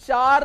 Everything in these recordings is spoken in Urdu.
4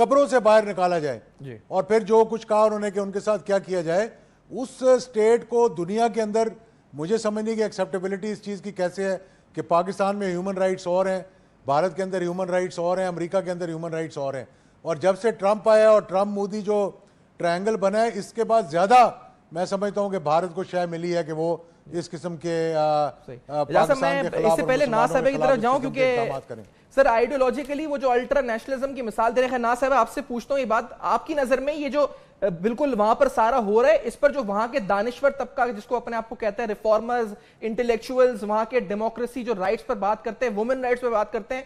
قبروں سے باہر نکالا جائے اور پھر جو کچھ کہا انہوں نے کہ ان کے ساتھ کیا کیا جائے. اس اسٹیٹ کو دنیا کے اندر مجھے سمجھ نہیں کہ ایکسیپٹیبلٹی اس چیز کی کیسے ہے کہ پاکستان میں ہیومن رائٹس اور ہیں, بھارت کے اندر ہیومن رائٹس اور ہیں, امریکہ کے اندر ہیومن رائٹس اور ہیں, اور جب سے ٹرمپ آیا اور ٹرمپ مودی جو ٹرائنگل بنا ہے اس کے بعد زیادہ میں سمجھتا ہوں کہ بھارت کو شاید ملی ہے کہ وہ اس قسم کے پاکستان کے خلاف اس سے پہلے ناز صاحبہ کی طرف جاؤں کیونکہ اقدامات کریں. سر آئیڈیولوجیکلی وہ جو الٹرا نیشنلزم کی مثال دے رہے ہیں, ناز صاحبہ آپ سے پوچھتا ہوں یہ بات, آپ کی نظر میں یہ جو بالکل وہاں پر سارا ہو رہا ہے اس پر جو وہاں کے دانشور طبقہ جس کو اپنے آپ کو کہتے ہیں ریفارمرز, انٹلیکچوئلز, وہاں کے ڈیموکریسی جو رائٹس پر بات کرتے ہیں, وومن رائٹس پر بات کرتے ہیں,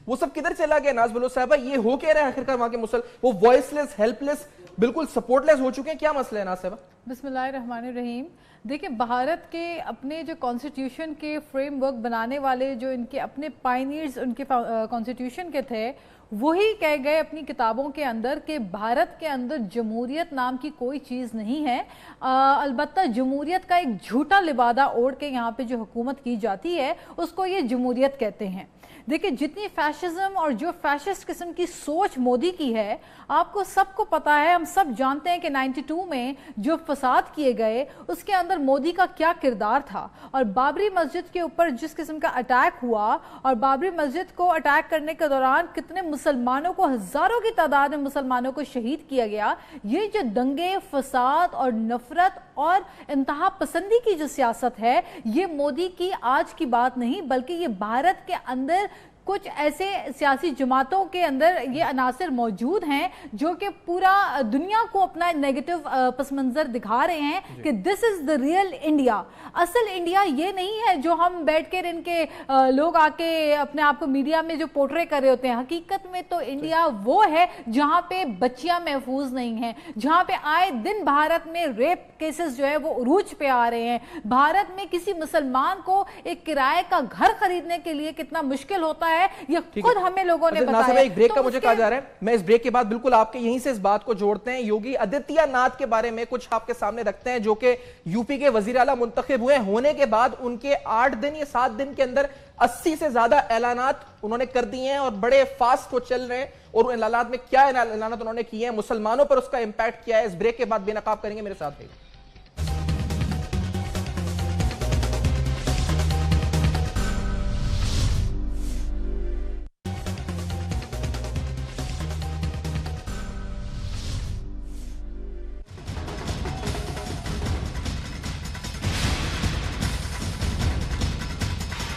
وہ سب کدھر چلا گیا ناز بلوچ صاحبہ؟ یہ ہو کیا رہا ہے آخرکار وہاں کے وہ وائس لیس, ہیلپ لیس, بالکل سپورٹ لیس ہو چکے ہیں, کیا مسئلہ ہے ناز صاحبہ؟ بسم اللہ الرحمن الرحیم. دیکھیں بھارت کے اپنے جو کانسٹیٹیوشن کے فریم ورک بنانے والے جو ان کے اپنے پائنیئرز ان کے کانسٹیٹیوشن کے تھے, وہی کہہ گئے اپنی کتابوں کے اندر کہ بھارت کے اندر جمہوریت نام کی کوئی چیز نہیں ہے. البتہ جمہوریت کا ایک جھوٹا لبادہ اوڑھ کے یہاں پہ جو حکومت کی جاتی ہے اس کو یہ جمہوریت کہتے ہیں. دیکھیں جتنی فیشزم اور جو فیشسٹ قسم کی سوچ مودی کی ہے, آپ کو سب کو پتا ہے, ہم سب جانتے ہیں کہ 92 میں جو فساد کیے گئے اس کے اندر مودی کا کیا کردار تھا, اور بابری مسجد کے اوپر جس قسم کا اٹیک ہوا, اور بابری مسجد کو اٹیک کرنے کے دوران کتنے مسلمانوں کو, ہزاروں کی تعداد میں مسلمانوں کو شہید کیا گیا. یہ جو دنگے, فساد اور نفرت اور انتہا پسندی کی جو سیاست ہے, یہ مودی کی آج کی بات نہیں, بلکہ یہ بھارت کے اندر کچھ ایسے سیاسی جماعتوں کے اندر یہ عناصر موجود ہیں جو کہ پورا دنیا کو اپنا نیگیٹو پس منظر دکھا رہے ہیں کہ دس از دا ریئل انڈیا. اصل انڈیا یہ نہیں ہے جو ہم بیٹھ کر ان کے لوگ آ کے اپنے آپ کو میڈیا میں جو پورٹرے کر رہے ہوتے ہیں. حقیقت میں تو انڈیا وہ ہے جہاں پہ بچیاں محفوظ نہیں ہیں, جہاں پہ آئے دن بھارت میں ریپ کیسز جو ہے وہ عروج پہ آ رہے ہیں. بھارت میں کسی مسلمان کو ایک کرائے کا گھر خریدنے کے لیے کتنا مشکل ہوتا ہے, یہ خود ہمیں لوگوں نے بتایا. ایک بریک کا مجھے کہا جا رہا ہے, میں اس بریک کے بعد بالکل آپ کے یہیں سے اس بات کو جوڑتے ہیں. یوگی آدتیہ ناتھ کے بارے میں کچھ آپ کے سامنے رکھتے ہیں, جو کہ یو پی کے وزیر اعلیٰ منتخب ہوئے, ہونے کے بعد ان کے 8 دن یا 7 دن کے اندر 80 سے زیادہ اعلانات انہوں نے کر دیے ہیں اور بڑے فاسٹ وہ چل رہے ہیں. اور ان اعلانات میں کیا اعلانات انہوں نے کیے ہیں, مسلمانوں پر اس کا امپیکٹ کیا ہے, اس بریک کے بعد بے نقاب کریں گے. میرے ساتھ رہیے.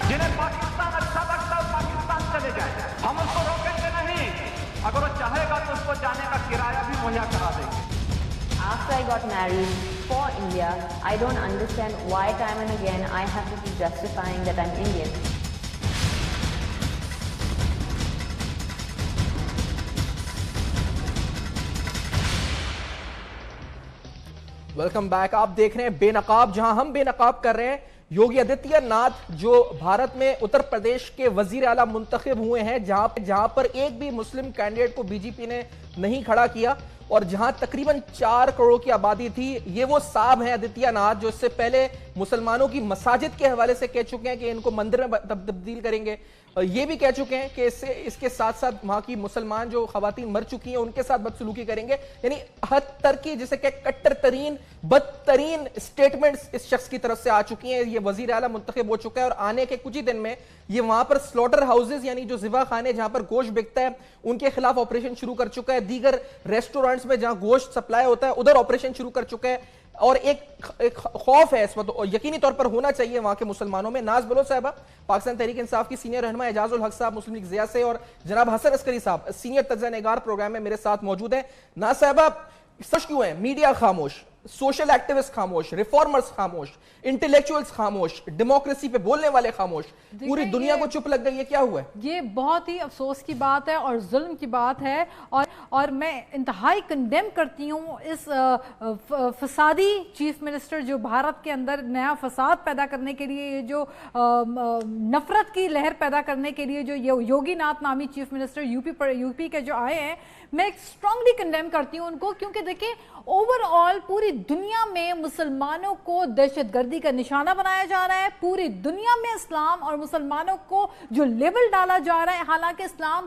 جنہیں پاکستان اچھا لگتا ہے پاکستان چلے جائے, ہم اس کو روکیں گے نہیں. اگر وہ چاہے گا تو اس کو جانے کا کرایہ بھی مہیا کرا دیں گے. After I got married for India, I don't understand why time and again I have to keep justifying that I'm Indian. Welcome back. آپ دیکھ رہے ہیں بے نقاب, جہاں ہم بے نقاب کر رہے ہیں یوگی آدتیہ ناتھ جو بھارت میں اتر پردیش کے وزیر اعلیٰ منتخب ہوئے ہیں, جہاں پر ایک بھی مسلم کینڈیڈیٹ کو بی جے پی نے نہیں کھڑا کیا, اور جہاں تقریباً 4 کروڑ کی آبادی تھی. یہ وہ صاحب ہیں آدتیہ ناتھ جو اس سے پہلے مسلمانوں کی مساجد کے حوالے سے کہہ چکے ہیں کہ ان کو مندر میں تبدیل کریں گے. یہ بھی کہہ چکے ہیں کہ اس کے ساتھ ساتھ وہاں کی مسلمان جو خواتین مر چکی ہیں ان کے ساتھ بدسلوکی کریں گے. یعنی حد ترکی جسے کہ کٹر ترین بدترین سٹیٹمنٹس اس شخص کی طرف سے آ چکی ہیں. یہ وزیر اعلیٰ منتخب ہو چکا ہے اور آنے کے کچھ ہی دن میں یہ وہاں پر سلوٹر ہاؤسز یعنی جو ذبح خانے جہاں پر گوشت بکتا ہے ان کے خلاف آپریشن شروع کر چکا ہے. دیگر ریسٹورنٹس میں جہاں گوشت سپلائی ہوتا ہے ادھر آپریشن شروع کر چکا ہے. اور ایک خوف ہے اس وقت, یقینی طور پر ہونا چاہیے وہاں کے مسلمانوں میں. ناز بلوچ صاحبہ پاکستان تحریک انصاف کی سینئر رہنما اعجاز الحق صاحب مسلم لیگ ضیاء سے, اور جناب حسن عسکری صاحب سینئر تجزیہ نگار پروگرام میں میرے ساتھ موجود ہیں. ناز صاحبہ سچ کیوں ہے میڈیا خاموش, سوشل ایکٹیوسٹ خاموش, ریفارمرز خاموش, انٹلیکچوئلز خاموش, ڈیموکریسی پہ بولنے والے خاموش, پوری دنیا کو چپ لگ گئی ہے, کیا ہوا ہے؟ یہ بہت ہی افسوس کی بات ہے اور ظلم کی بات ہے, اور میں انتہائی کنڈیم کرتی ہوں اس فسادی چیف منسٹر جو بھارت کے اندر نیا فساد پیدا کرنے کے لیے, یہ جو نفرت کی لہر پیدا کرنے کے لیے جو یوگی ناتھ نامی چیف منسٹر یو پی کے جو آئے ہیں, میں اسٹرانگلی کنڈیم کرتی ہوں ان کو. کیونکہ دیکھیں اوور آل پوری دنیا میں مسلمانوں کو دہشت گردی کا نشانہ بنایا جا رہا ہے, پوری دنیا میں اسلام اور مسلمانوں کو جو لیبل ڈالا جا رہا ہے, حالانکہ اسلام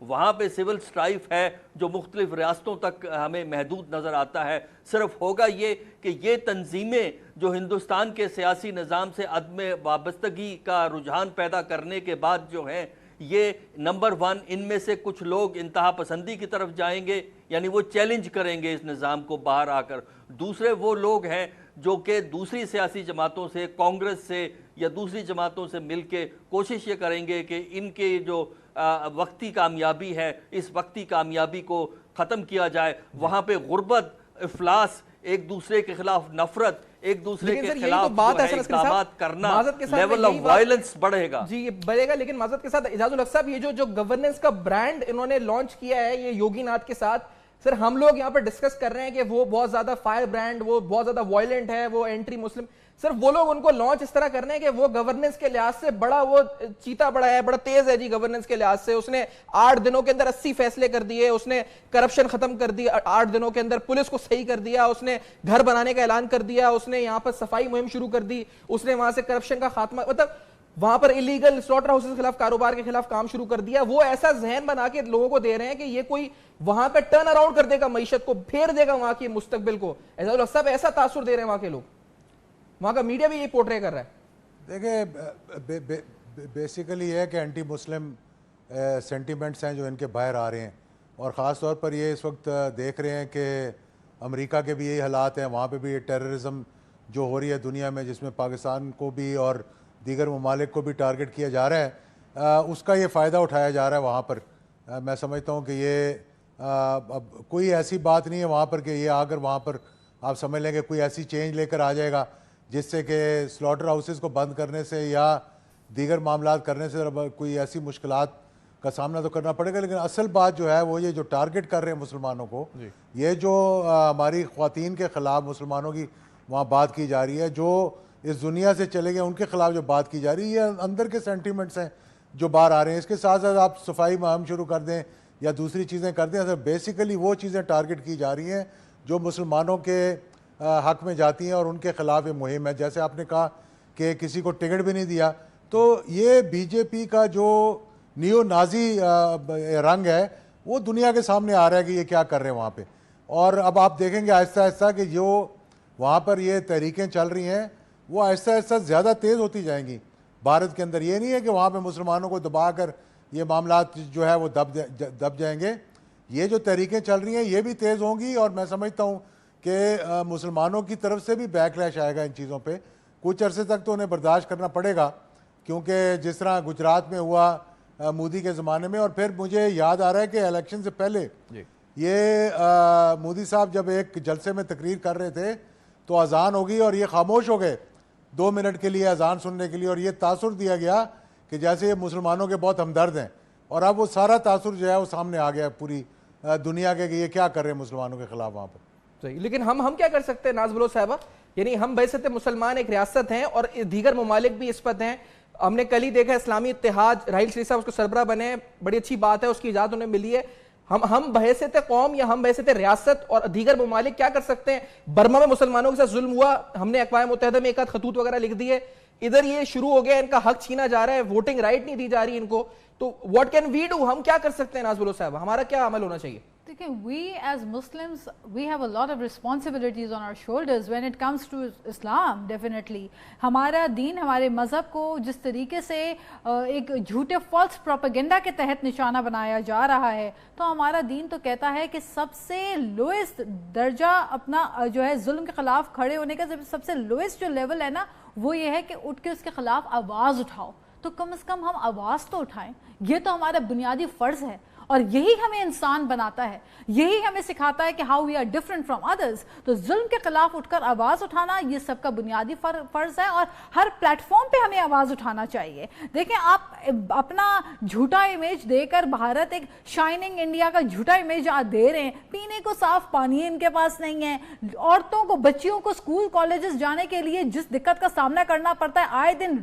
وہاں پہ سول سٹرائف ہے جو مختلف ریاستوں تک ہمیں محدود نظر آتا ہے. صرف ہوگا یہ کہ یہ تنظیمیں جو ہندوستان کے سیاسی نظام سے عدم وابستگی کا رجحان پیدا کرنے کے بعد جو ہیں یہ نمبر 1 ان میں سے کچھ لوگ انتہا پسندی کی طرف جائیں گے, یعنی وہ چیلنج کریں گے اس نظام کو باہر آ کر. دوسرے وہ لوگ ہیں جو کہ دوسری سیاسی جماعتوں سے, کانگریس سے یا دوسری جماعتوں سے مل کے کوشش یہ کریں گے کہ ان کے جو وقتی کامیابی ہے اس وقتی کامیابی کو ختم کیا جائے. وہاں پہ غربت, افلاس, ایک دوسرے کے خلاف نفرت, ایک دوسرے کے خلاف اقدامات کرنا, لیول آف وائلنس بڑھے گا. جی یہ بڑھے گا. لیکن معذرت کے ساتھ اعجاز الحق صاحب, یہ جو گورننس کا برانڈ انہوں نے لانچ کیا ہے یہ یوگی ناتھ کے ساتھ, سر ہم لوگ یہاں پر ڈسکس کر رہے ہیں کہ وہ بہت زیادہ فائر برانڈ, وہ بہت زیادہ وائلنٹ ہے, وہ اینٹی مسلم, صرف وہ لوگ ان کو لانچ اس طرح کر رہے ہیں کہ وہ گورننس کے لحاظ سے بڑا, وہ چیتا بڑا ہے, بڑا تیز ہے جی گورننس کے لحاظ سے. اس نے 8 دنوں کے اندر 80 فیصلے کر دیے, اس نے کرپشن ختم کر دی 8 دنوں کے اندر, پولیس کو صحیح کر دیا, اس نے گھر بنانے کا اعلان کر دیا, اس نے یہاں پر صفائی مہم شروع کر دی, اس نے وہاں سے کرپشن کا خاتمہ, مطلب وہاں پر ایلیگل سلاٹر ہاؤسز کے خلاف, کاروبار کے خلاف کام شروع کر دیا. وہ ایسا ذہن بنا کے لوگوں کو دے رہے ہیں کہ یہ کوئی وہاں پہ ٹرن اراؤنڈ کر دے گا, معیشت کو پھیر دے گا وہاں کی مستقبل کو. اعجاز الحق صاحب ایسا تاثر دے رہے ہیں وہاں کے لوگ, وہاں کا میڈیا بھی یہ پورٹرے کر رہا ہے. دیکھیں بیسیکلی یہ ہے کہ اینٹی مسلم سینٹیمنٹس ہیں جو ان کے باہر آ رہے ہیں, اور خاص طور پر یہ اس وقت دیکھ رہے ہیں کہ امریکہ کے بھی یہی حالات ہیں, وہاں پہ بھی یہ ٹیررزم جو ہو رہی ہے دنیا میں, جس میں پاکستان کو بھی اور دیگر ممالک کو بھی ٹارگٹ کیا جا رہا ہے, اس کا یہ فائدہ اٹھایا جا رہا ہے وہاں پر. میں سمجھتا ہوں کہ یہ اب کوئی ایسی بات نہیں ہے وہاں پر کہ یہ اگر وہاں پر آپ سمجھ لیں کہ کوئی ایسی چینج لے کر آ جائے گا جس سے کہ سلاٹر ہاؤسز کو بند کرنے سے یا دیگر معاملات کرنے سے کوئی ایسی مشکلات کا سامنا تو کرنا پڑے گا. لیکن اصل بات جو ہے وہ یہ جو ٹارگٹ کر رہے ہیں مسلمانوں کو, یہ جو ہماری خواتین کے خلاف مسلمانوں کی وہاں بات کی جا رہی ہے, جو اس دنیا سے چلے گئے ان کے خلاف جو بات کی جا رہی ہے, یہ اندر کے سینٹیمنٹس ہیں جو باہر آ رہے ہیں. اس کے ساتھ ساتھ آپ صفائی مہم شروع کر دیں یا دوسری چیزیں کر دیں, بیسیکلی وہ چیزیں ٹارگٹ کی جا رہی ہیں جو مسلمانوں کے حق میں جاتی ہیں اور ان کے خلاف یہ مہم ہے. جیسے آپ نے کہا کہ کسی کو ٹکٹ بھی نہیں دیا, تو یہ بی جے پی کا جو نیو نازی رنگ ہے وہ دنیا کے سامنے آ رہا ہے کہ یہ کیا کر رہے ہیں وہاں پہ. اور اب آپ دیکھیں گے آہستہ آہستہ کہ جو وہاں پر یہ تحریکیں چل رہی ہیں وہ آہستہ آہستہ زیادہ تیز ہوتی جائیں گی بھارت کے اندر. یہ نہیں ہے کہ وہاں پہ مسلمانوں کو دبا کر یہ معاملات جو ہے وہ دب جائیں گے. یہ جو تحریکیں چل رہی ہیں یہ بھی تیز ہوں گی, اور میں سمجھتا ہوں کہ مسلمانوں کی طرف سے بھی بیک لیش آئے گا ان چیزوں پہ. کچھ عرصے تک تو انہیں برداشت کرنا پڑے گا, کیونکہ جس طرح گجرات میں ہوا مودی کے زمانے میں, اور پھر مجھے یاد آ رہا ہے کہ الیکشن سے پہلے یہ مودی صاحب جب ایک جلسے میں تقریر کر رہے تھے تو اذان ہو گئی اور یہ خاموش ہو گئے 2 منٹ کے لیے اذان سننے کے لیے, اور یہ تاثر دیا گیا کہ جیسے یہ مسلمانوں کے بہت ہمدرد ہیں, اور اب وہ سارا تاثر جو ہے وہ سامنے آ گیا پوری دنیا کے کہ یہ کیا کر رہے ہیں مسلمانوں کے خلاف وہاں پر. صحیح, لیکن ہم کیا کر سکتے ہیں ناز بلوچ صاحبہ, یعنی ہم بحیثیت مسلمان ایک ریاست ہیں اور دیگر ممالک بھی اس پر ہیں. ہم نے کل ہی دیکھا اسلامی اتحاد, راہیل شریف صاحب اس کو سربراہ بنے ہیں, بڑی اچھی بات ہے, اس کی اجازت انہیں ملی ہے. ہم بحیثیت قوم یا ہم بحیثیت ریاست اور دیگر ممالک کیا کر سکتے ہیں؟ برما میں مسلمانوں کے ساتھ ظلم ہوا, ہم نے اقوام متحدہ میں ایک آدھ خطوط وغیرہ لکھ دیے, ادھر یہ شروع ہو گیا, ان کا حق چھینا جا رہا ہے, ووٹنگ رائٹ نہیں دی جا رہی ان کو. تو واٹ کین وی ڈو, ہم کیا کر سکتے ہیں ناز بلوچ صاحب, ہمارا کیا عمل ہونا چاہیے؟ دیکھیں, we as Muslims, we have a lot of responsibilities on our shoulders when it comes to Islam, definitely. ہمارا دین ہمارے مذہب کو جس طریقے سے ایک جھوٹے فالس پروپیگنڈا کے تحت نشانہ بنایا جا رہا ہے, تو ہمارا دین تو کہتا ہے کہ سب سے لوئسٹ درجہ اپنا جو ہے ظلم کے خلاف کھڑے ہونے کا سب سے لوئسٹ جو لیول ہے نا, وہ یہ ہے کہ اٹھ کے اس کے خلاف آواز اٹھاؤ. تو کم از کم ہم آواز تو اٹھائیں, یہ تو ہمارا بنیادی فرض ہے, اور یہی ہمیں انسان بناتا ہے, یہی ہمیں سکھاتا ہے کہ how we are different from others. تو ظلم کے خلاف اٹھ کر آواز اٹھانا یہ سب کا بنیادی فرض ہے, اور ہر پلیٹ فارم پہ ہمیں آواز اٹھانا چاہیے. دیکھیں, آپ اپنا جھوٹا امیج دے کر بھارت ایک شائننگ انڈیا کا جھوٹا امیج دے رہے ہیں. پینے کو صاف پانی ان کے پاس نہیں ہے, عورتوں کو, بچیوں کو اسکول کالجز جانے کے لیے جس دقت کا سامنا کرنا پڑتا ہے, آئے دن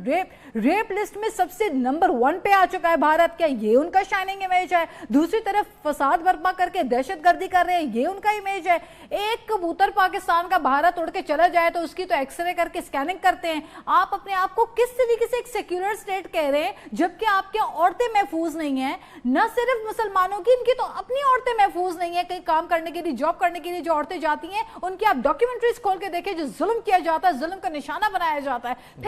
ریپ لسٹ میں سب سے نمبر 1 پہ آ چکا ہے بھارت. کیا یہ ان کا شائننگ امیج ہے؟ دوسری طرف فساد برپا کر کے دہشت گردی کر رہے ہیں, یہ ان کا امیج ہے. ایک کبوتر پاکستان کا بھارت اڑ کے چلا جائے تو اس کی تو ایکس رے کر کے اسکیننگ کرتے ہیں. آپ اپنے آپ کو کس طریقے سے ایک سیکولر اسٹیٹ کہہ رہے ہیں جبکہ آپ کے عورتیں محفوظ نہیں ہیں؟ نہ صرف مسلمانوں کی, ان کی تو اپنی عورتیں محفوظ نہیں ہیں. کہیں کام کرنے کے لیے, جاب کرنے کے لیے جو عورتیں جاتی ہیں ان کی آپ ڈاکیومنٹریز کھول کے دیکھیں, جو ظلم کیا جاتا ہے, ظلم کا نشانہ بنایا جاتا ہے.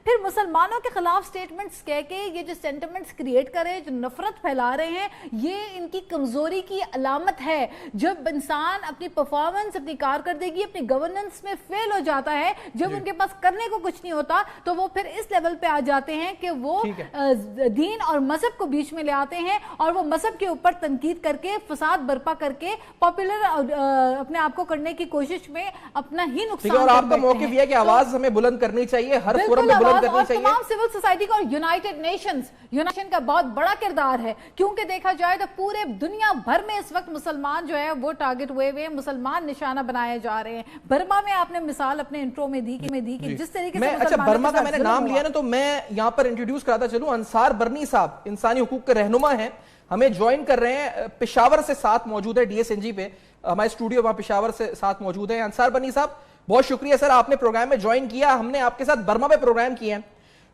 پھر مسلمانوں کے خلاف سٹیٹمنٹس کہہ کے یہ جو سینٹیمنٹس کریٹ کرے, جو نفرت پھیلا رہے ہیں, یہ ان کی کمزوری کی علامت ہے. جب انسان اپنی پرفارمنس, اپنی کارکردگی, اپنی گورننس میں فیل ہو جاتا ہے, جب ان کے پاس کرنے کو کچھ نہیں ہوتا, تو وہ پھر اس لیول پہ آ جاتے ہیں کہ وہ دین اور مذہب کو بیچ میں لے آتے ہیں اور وہ مذہب کے اوپر تنقید کر کے, فساد برپا کر کے, پاپولر اپنے آپ کو کرنے کی کوشش میں اپنا ہی نقصان. اور آپ کا موقف یہ ہے کہ آواز ہمیں بلند کرنی چاہیے, ہر فورم میں بلند کرنی چاہیے. تمام سول سوسائٹی کا اور یونائٹڈ نیشن کا بہت بڑا کردار ہے, کیونکہ دیکھا جائے تو پورے دنیا بھر میں اس وقت مسلمان جو ہے وہ ٹارگٹ ہوئے ہوئے, مسلمان نشانہ بنائے جا رہے ہیں. برما میں آپ نے مثال اپنے انٹرو میں دی کہ جس طریقے سے اچھا برما کا میں نے نام لیا نا, تو میں یہاں پر انٹروڈیوس کراتا چلوں. انصار برنی صاحب انسانی حقوق کے رہنما ہیں, ہمیں جوائن کر رہے ہیں, پشاور سے ساتھ موجود ہے, ڈی ایس این جی پہ ہمارے اسٹوڈیو وہاں پشاور سے ساتھ موجود ہے. انصار برنی صاحب بہت شکریہ سر, آپ نے پروگرام میں جوائن کیا. ہم نے آپ کے ساتھ برما پہ پروگرام کیا ہے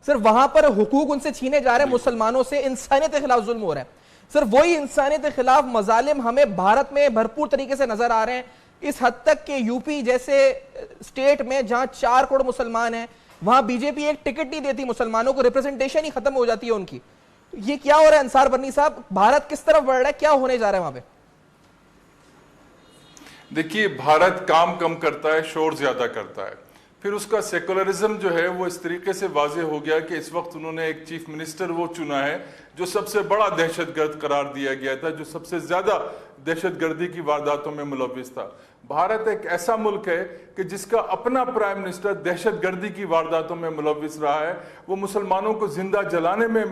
سر, وہاں پر حقوق ان سے چھینے جا رہے ہیں, مسلمانوں سے انسانیت کے خلاف ظلم ہو رہا ہے سر. وہی انسانیت کے خلاف مظالم ہمیں بھارت میں بھرپور طریقے سے نظر آ رہے ہیں, اس حد تک کہ یو پی جیسے اسٹیٹ میں جہاں 4 کروڑ مسلمان ہیں, وہاں بی جے پی ایک ٹکٹ نہیں دیتی مسلمانوں کو, ریپرزنٹیشن ہی ختم ہو جاتی ہے ان کی. یہ کیا ہو رہا ہے انصار برنی صاحب؟ بھارت کس طرف بڑھ رہا ہے, کیا ہونے جا رہا ہے وہاں پہ؟ دیکھیے, بھارت کام کم کرتا ہے, شور زیادہ کرتا ہے. پھر اس کا سیکولرزم جو ہے وہ اس طریقے سے واضح ہو گیا کہ اس وقت انہوں نے ایک چیف منسٹر وہ چنا ہے جو سب سے بڑا دہشت گرد قرار دیا گیا تھا, جو سب سے زیادہ دہشت گردی کی وارداتوں میں ملوث تھا. بھارت ایک ایسا ملک ہے کہ جس کا اپنا پرائم منسٹر دہشت گردی کی وارداتوں میں ملوث رہا ہے. وہ مسلمانوں کو زندہ جلانے میں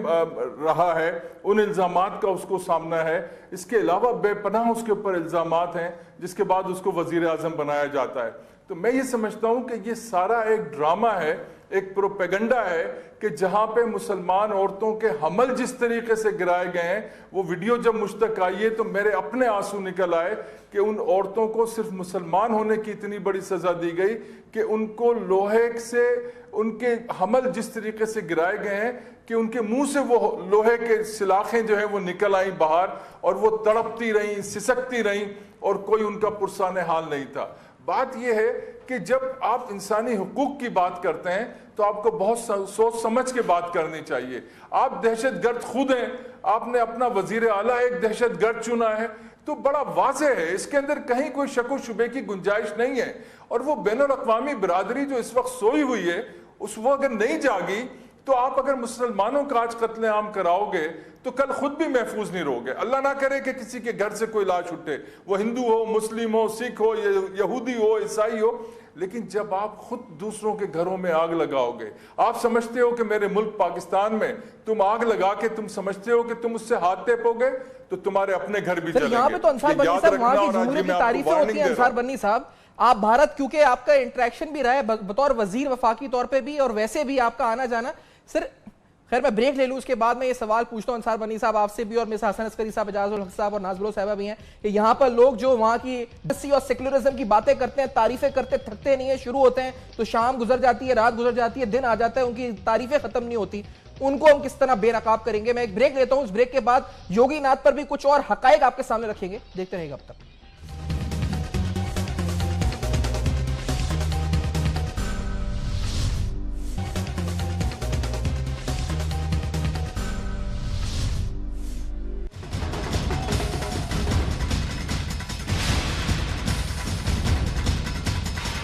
رہا ہے, ان الزامات کا اس کو سامنا ہے. اس کے علاوہ بے پناہ اس کے اوپر الزامات ہیں, جس کے بعد اس کو وزیر اعظم بنایا جاتا ہے. تو میں یہ سمجھتا ہوں کہ یہ سارا ایک ڈرامہ ہے, ایک پروپیگنڈا ہے کہ جہاں پہ مسلمان عورتوں کے حمل جس طریقے سے گرائے گئے ہیں, وہ ویڈیو جب مجھ تک آئی ہے تو میرے اپنے آنسو نکل آئے کہ ان عورتوں کو صرف مسلمان ہونے کی اتنی بڑی سزا دی گئی کہ ان کو لوہے سے ان کے حمل جس طریقے سے گرائے گئے ہیں کہ ان کے منہ سے وہ لوہے کے سلاخیں جو ہیں وہ نکل آئیں باہر, اور وہ تڑپتی رہیں, سسکتی رہیں, اور کوئی ان کا پرسان حال نہیں تھا. بات یہ ہے کہ جب آپ انسانی حقوق کی بات کرتے ہیں تو آپ کو بہت سوچ سمجھ کے بات کرنی چاہیے. آپ دہشت گرد خود ہیں, آپ نے اپنا وزیر اعلیٰ ایک دہشت گرد چنا ہے, تو بڑا واضح ہے, اس کے اندر کہیں کوئی شک و شبے کی گنجائش نہیں ہے. اور وہ بین الاقوامی برادری جو اس وقت سوئی ہوئی ہے, اس وہ اگر نہیں جاگی تو آپ اگر مسلمانوں کا آج قتل عام کراؤ گے تو کل خود بھی محفوظ نہیں رہو گے. اللہ نہ کرے کہ کسی کے گھر سے کوئی لاش اٹھے, وہ ہندو ہو, مسلم ہو, سکھ ہو, یہودی ہو, عیسائی ہو. لیکن جب آپ خود دوسروں کے گھروں میں آگ لگاؤ گے, آپ سمجھتے ہو کہ میرے ملک پاکستان میں تم آگ لگا کے تم سمجھتے ہو کہ تم اس سے ہاتھ ٹیپو گے, تو تمہارے اپنے گھر بھی جلیں گے. یہاں پہ تو انصار برنی صاحب وہاں کی جمہوریت کی تعریفیں ہوتی ہیں. انصار برنی صاحب آپ بھارت, کیونکہ آپ کا انٹریکشن بھی رہا ہے بطور وزیر وفاقی طور پہ بھی, اور ویسے بھی آپ کا آنا جانا. سر خیر میں بریک لے لوں, اس کے بعد میں یہ سوال پوچھتا ہوں انصار برنی صاحب آپ سے بھی, اور میرے حسن عسکری صاحب, اعجاز الحق صاحب اور نازبلو صاحبہ بھی ہیں, کہ یہاں پر لوگ جو وہاں کی اور سیکولرزم کی باتیں کرتے ہیں, تعریفیں کرتے تھکتے نہیں ہیں, شروع ہوتے ہیں تو شام گزر جاتی ہے, رات گزر جاتی ہے, دن آ جاتا ہے, ان کی تعریفیں ختم نہیں ہوتی. ان کو ہم کس طرح بے نقاب کریں گے؟ میں ایک بریک لیتا ہوں, اس بریک کے بعد یوگی ناتھ پر بھی کچھ اور حقائق آپ کے سامنے رکھیں گے, دیکھتے رہیے گا اب تک.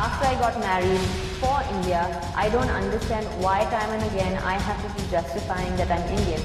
After I got married for India, I don't understand why time and again I have to keep justifying that I'm Indian.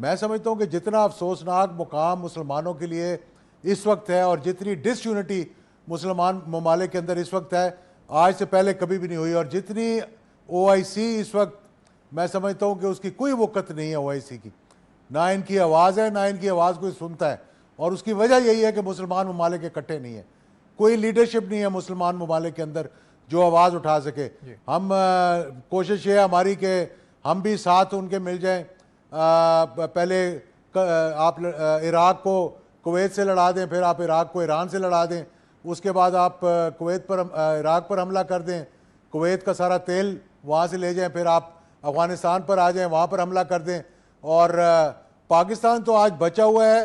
میں سمجھتا ہوں کہ جتنا افسوسناک مقام مسلمانوں کے لیے اس وقت ہے اور جتنی ڈس یونٹی مسلمان ممالک کے اندر اس وقت ہے آج سے پہلے کبھی بھی نہیں ہوئی. اور جتنی OIC اس وقت میں سمجھتا ہوں کہ اس کی کوئی وقت نہیں ہے OIC کی, نہ ان کی آواز ہے, نہ ان کی آواز کوئی سنتا ہے. اور اس کی وجہ یہی ہے کہ مسلمان ممالک اکٹھے نہیں ہیں, کوئی لیڈرشپ نہیں ہے مسلمان ممالک کے اندر جو آواز اٹھا سکے. ہم کوشش یہ ہے ہماری کہ ہم بھی ساتھ ان کے مل جائیں. پہلے آپ عراق کو کویت سے لڑا دیں, پھر آپ عراق کو ایران سے لڑا دیں, اس کے بعد آپ کویت پر عراق پر حملہ کر دیں, کویت کا سارا تیل وہاں سے لے جائیں, پھر آپ افغانستان پر آ جائیں, وہاں پر حملہ کر دیں. اور پاکستان تو آج بچا ہوا ہے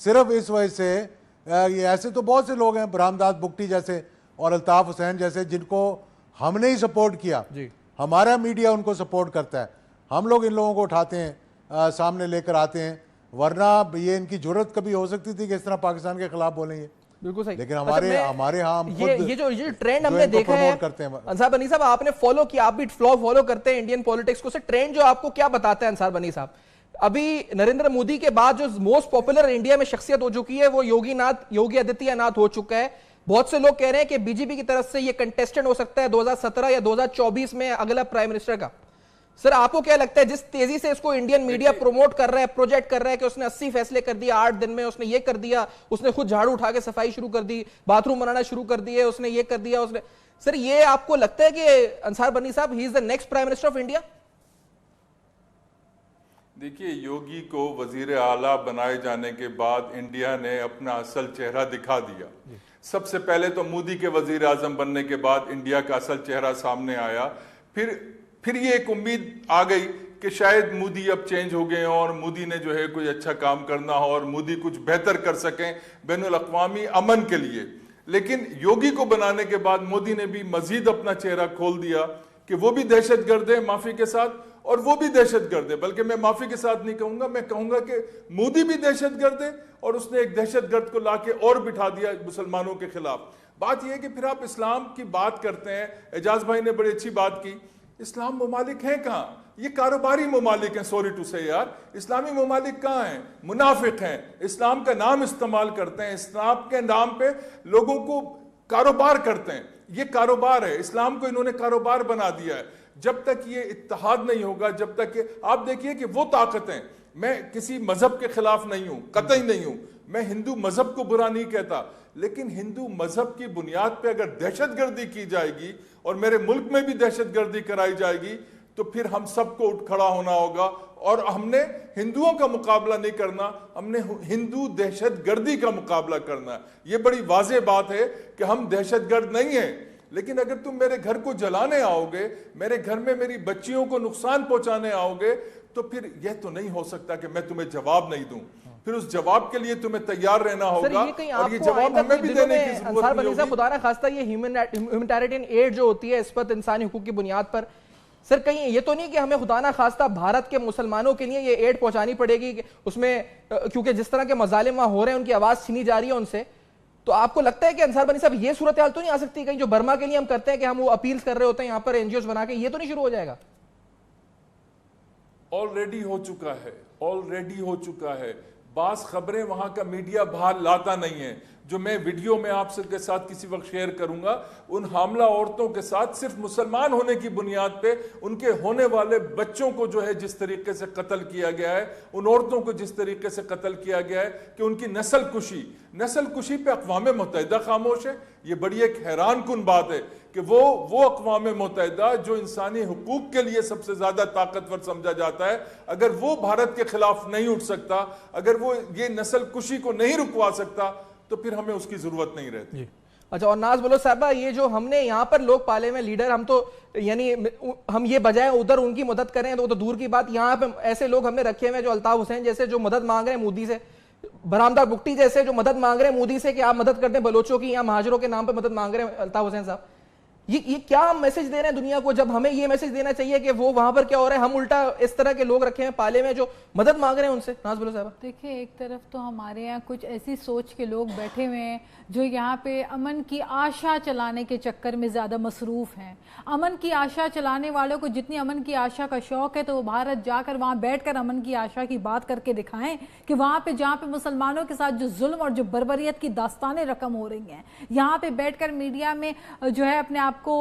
صرف اس وجہ سے, یہ ایسے تو بہت سے لوگ ہیں برہمداد بگٹی جیسے اور الطاف حسین جیسے جن کو ہم نے ہی سپورٹ کیا, ہمارا میڈیا ان کو سپورٹ کرتا ہے, ہم لوگ ان لوگوں کو اٹھاتے ہیں سامنے لے کر آتے ہیں, ورنہ یہ ان کی جرت کبھی ہو سکتی تھی کہ اس طرح پاکستان کے خلاف بولیں گے. بالکل صحیح. لیکن ہمارے ہاں یہ جو ٹرینڈ ہم نے دیکھا ہے انصار بنی صاحب, آپ نے فالو کیا, آپ بھی فالو کرتے ہیں انڈین پولیٹکس کو, ٹرینڈ جو آپ کو کیا بتاتا ہے انصار بنی صاحب؟ ابھی نریندر مودی کے بعد جو موسٹ پاپولر انڈیا میں شخصیت ہو چکی ہے وہ یوگی آدتیہ ناتھ ہو چکا ہے. بہت سے لوگ کہہ رہے ہیں کہ BJP کی طرف سے یہ کنٹیسٹنٹ ہو سکتا ہے 2017 یا 2024 میں اگلا پرائم منسٹر کا. سر آپ کو کیا لگتا ہے جس تیزی سے اس کو انڈین میڈیا پروموٹ کر رہا ہے, پروجیکٹ کر رہا ہے کہ اس نے 80 فیصلے کر دیا 8 دن میں, اس نے یہ کر دیا, اس نے خود جھاڑو اٹھا کے صفائی شروع کر دی, باتھ روم بنانا شروع کر دیے, اس نے یہ کر دیا, سر یہ آپ کو لگتا ہے کہ انصار بنی صاحب he is the next prime minister of India? دیکھیے, یوگی کو وزیر اعلیٰ بنائے جانے کے بعد انڈیا نے اپنا اصل چہرہ دکھا دیا. سب سے پہلے تو مودی کے وزیر اعظم بننے کے بعد انڈیا کا اصل چہرہ سامنے آیا. پھر یہ ایک امید آ گئی کہ شاید مودی اب چینج ہو گئے اور مودی نے جو ہے کوئی اچھا کام کرنا ہو اور مودی کچھ بہتر کر سکیں بین الاقوامی امن کے لیے. لیکن یوگی کو بنانے کے بعد مودی نے بھی مزید اپنا چہرہ کھول دیا کہ وہ بھی دہشت گرد ہے معافی کے ساتھ, اور وہ بھی دہشت گرد ہے, بلکہ میں معافی کے ساتھ نہیں کہوں گا, میں کہوں گا کہ مودی بھی دہشت گرد ہے اور اس نے ایک دہشت گرد کو لا کے اور بٹھا دیا مسلمانوں کے خلاف. بات یہ ہے کہ پھر آپ اسلام کی بات کرتے ہیں, اعجاز بھائی نے بڑی اچھی بات کی, اسلام ممالک ہیں کہاں؟ یہ کاروباری ممالک ہیں, سوری ٹو سے یار, اسلامی ممالک کہاں ہیں؟ منافق ہیں, اسلام کا نام استعمال کرتے ہیں, اسلام کے نام پہ لوگوں کو کاروبار کرتے ہیں. یہ کاروبار ہے, اسلام کو انہوں نے کاروبار بنا دیا ہے. جب تک یہ اتحاد نہیں ہوگا, جب تک کہ آپ دیکھیے کہ وہ طاقتیں, میں کسی مذہب کے خلاف نہیں ہوں, قطعی نہیں ہوں, میں ہندو مذہب کو برا نہیں کہتا, لیکن ہندو مذہب کی بنیاد پہ اگر دہشت گردی کی جائے گی اور میرے ملک میں بھی دہشت گردی کرائی جائے گی تو پھر ہم سب کو اٹھ کھڑا ہونا ہوگا. اور ہم نے ہندوؤں کا مقابلہ نہیں کرنا, ہم نے ہندو دہشت گردی کا مقابلہ کرنا ہے. یہ بڑی واضح بات ہے کہ ہم دہشت گرد نہیں ہیں, لیکن اگر تم میرے گھر کو جلانے آؤ گے, میرے گھر میں میری بچیوں کو نقصان پہنچانے آؤ گے, تو پھر یہ تو نہیں ہو سکتا کہ میں تمہیں جواب نہیں دوں. پھر اس جواب کے لیے تمہیں تیار رہنا ہوگا, اور یہ جواب ہمیں بھی دینے کی ضرورت نہیں ہوگی. خدا نہ خواستہ یہ ہیومینٹیرینین ایڈ جو ہوتی ہے اس پر انسانی حقوق کی بنیاد پر, سر کہیں یہ تو نہیں کہ ہمیں خدا نہ خواستہ بھارت کے مسلمانوں کے لیے یہ ایڈ پہنچانی پڑے گی اس میں, کیونکہ جس طرح کے مظالم وہاں ہو رہے ہیں ان کی آواز چھینی جا رہی ہے ان سے, تو آپ کو لگتا ہے کہ انصار بنی صاحب یہ صورتحال تو نہیں آ سکتی کہیں جو برما کے لیے ہم کرتے ہیں کہ ہم وہ اپیلز کر رہے ہوتے ہیں یہاں پر NGOs بنا کے, یہ تو نہیں شروع ہو جائے گا؟ آلریڈی ہو چکا ہے. بعض خبریں وہاں کا میڈیا باہر لاتا نہیں ہے, جو میں ویڈیو میں آپ کے ساتھ کسی وقت شیئر کروں گا. ان حاملہ عورتوں کے ساتھ صرف مسلمان ہونے کی بنیاد پہ ان کے ہونے والے بچوں کو جو ہے جس طریقے سے قتل کیا گیا ہے, ان عورتوں کو جس طریقے سے قتل کیا گیا ہے کہ ان کی نسل کشی پہ اقوام متحدہ خاموش ہے. یہ بڑی ایک حیران کن بات ہے کہ وہ اقوام متحدہ جو انسانی حقوق کے لیے سب سے زیادہ طاقتور سمجھا جاتا ہے, اگر وہ بھارت کے خلاف نہیں اٹھ سکتا, اگر وہ یہ نسل کشی کو نہیں رکوا سکتا, تو پھر ہمیں اس کی ضرورت نہیں رہتی. اچھا, اور ناز بولو صاحبہ, یہ جو ہم نے یہاں پر لوگ پالے میں لیڈر, ہم تو یعنی ہم یہ بجائے ادھر ان کی مدد کریں تو وہ تو دور کی بات, یہاں پہ ایسے لوگ ہم نے رکھے ہوئے جو الطاف حسین جیسے جو مدد مانگ رہے ہیں مودی سے, برہمداد بگٹی جیسے جو مدد مانگ رہے ہیں مودی سے کہ آپ مدد کر دیں بلوچوں کی, یا مہاجروں کے نام پہ مدد مانگ رہے ہیں الطاف حسین صاحب. یہ کیا ہم میسج دے رہے ہیں دنیا کو، جب ہمیں یہ میسج دینا چاہیے کہ وہ وہاں پر کیا ہو رہا ہے، ہم الٹا اس طرح کے لوگ رکھے ہیں پالے میں جو مدد مانگ رہے ہیں ان سے. ناز بولو صاحبہ. دیکھیں ایک طرف تو ہمارے یہاں کچھ ایسی سوچ کے لوگ بیٹھے ہوئے ہیں جو یہاں پہ امن کی آشا چلانے کے چکر میں زیادہ مصروف ہیں. امن کی آشا چلانے والوں کو جتنی امن کی آشا کا شوق ہے تو وہ بھارت جا کر وہاں بیٹھ کر امن کی آشا کی بات کر کے دکھائیں کہ وہاں پہ جہاں پہ مسلمانوں کے ساتھ جو ظلم اور جو بربریت کی داستانیں رقم ہو رہی ہیں، یہاں پہ بیٹھ کر میڈیا میں جو ہے اپنے آپ کو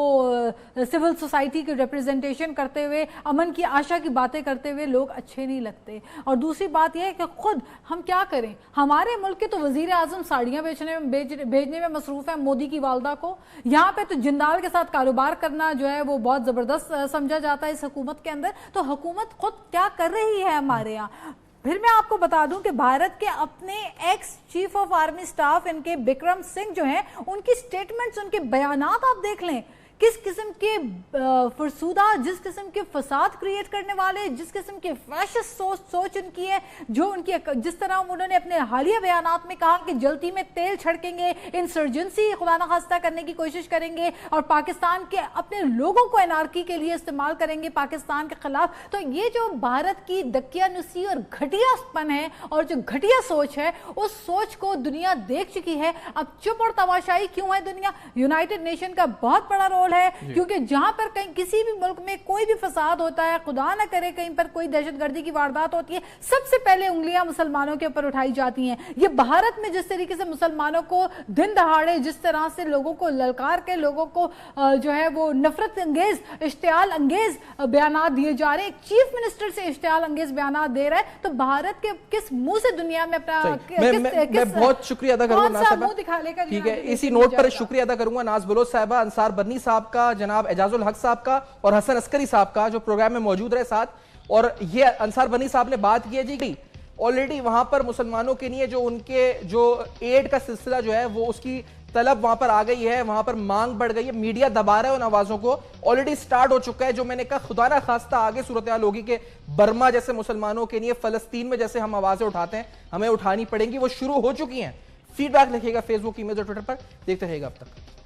سول سوسائٹی کی ریپریزنٹیشن کرتے ہوئے امن کی آشا کی باتیں کرتے ہوئے لوگ اچھے نہیں لگتے. اور دوسری بات یہ ہے کہ خود ہم کیا کریں، ہمارے ملک کے تو وزیر اعظم ساڑیاں بھیجنے میں مصروف ہیں مودی کی والدہ کو. یہاں پہ تو جندال کے ساتھ کاروبار کرنا جو ہے وہ بہت زبردست سمجھا جاتا ہے اس حکومت کے اندر. تو حکومت خود کیا کر رہی ہے ہمارے یہاں؟ پھر میں آپ کو بتا دوں کہ بھارت کے اپنے ex chief of army staff ان کے بکرم سنگھ جو ہیں، ان کی سٹیٹمنٹس، ان کے بیانات آپ دیکھ لیں، کس قسم کے فرسودہ، جس قسم کے فساد کریٹ کرنے والے، جس قسم کے فیشسٹ سوچ ان کی ہے، جو ان کی جس طرح انہوں نے اپنے حالیہ بیانات میں کہا کہ جلتی میں تیل چھڑکیں گے، انسرجنسی خدا نخواستہ کرنے کی کوشش کریں گے اور پاکستان کے اپنے لوگوں کو انارکی کے لیے استعمال کریں گے پاکستان کے خلاف. تو یہ جو بھارت کی دقیانوسی اور گھٹیا پن ہے اور جو گھٹیا سوچ ہے، اس سوچ کو دنیا دیکھ چکی ہے. اب چپ اور تماشائی کیوں ہے دنیا؟ یونائٹڈ نیشن کا بہت بڑا رول ہے، کیونکہ جہاں پر کہیں کسی بھی ملک میں کوئی بھی فساد ہوتا ہے، خدا نہ کرے کہیں پر کوئی دہشت گردی کی واردات ہوتی ہے، سب سے پہلے انگلیاں مسلمانوں کے اوپر اٹھائی جاتی ہیں. یہ بھارت میں جس طریقے سے مسلمانوں کو دن دہاڑے جس طرح سے لوگوں کو للکار کے، لوگوں کو جو ہے وہ نفرت انگیز، اشتعال انگیز بیانات دیے جا رہے ہیں، چیف منسٹر سے اشتعال انگیز بیانات دے رہا ہے، تو بھارت کے کس منہ سے دنیا میں اپنا میں بہت شکریہ ادا کروں گا ناز صاحبہ. دکھا لے کر ٹھیک ہے، اسی نوٹ پر شکریہ ادا کروں گا ناز بلوچ صاحبہ، انصار برنی صاحب کا، جناب اعجاز الحق صاحب کا اور حسن عسکری صاحب کا جو پروگرام میں موجود رہے ساتھ. اور یہ انصار برنی صاحب نے بات کی ہے جی آلریڈی وہاں پر مسلمانوں کے لیے جو ان کے جو ایڈ کا سلسلہ جو ہے وہ اس کی طلب وہاں پر آ گئی ہے، وہاں پر مانگ بڑھ گئی ہے، میڈیا دبا رہا ہے ان آوازوں کو، آلریڈی سٹارٹ ہو چکا ہے. جو میں نے کہا خدا نہ خواستہ آگے صورتحال ہوگی کہ برما جیسے مسلمانوں کے لیے، فلسطین میں جیسے ہم آوازیں اٹھاتے ہیں ہمیں اٹھانی پڑیں گی، وہ شروع ہو چکی ہیں. فیڈ بیک لکھیے گا فیس بک، ای میل اور ٹویٹر پر. دیکھتے رہیے گا اب تک.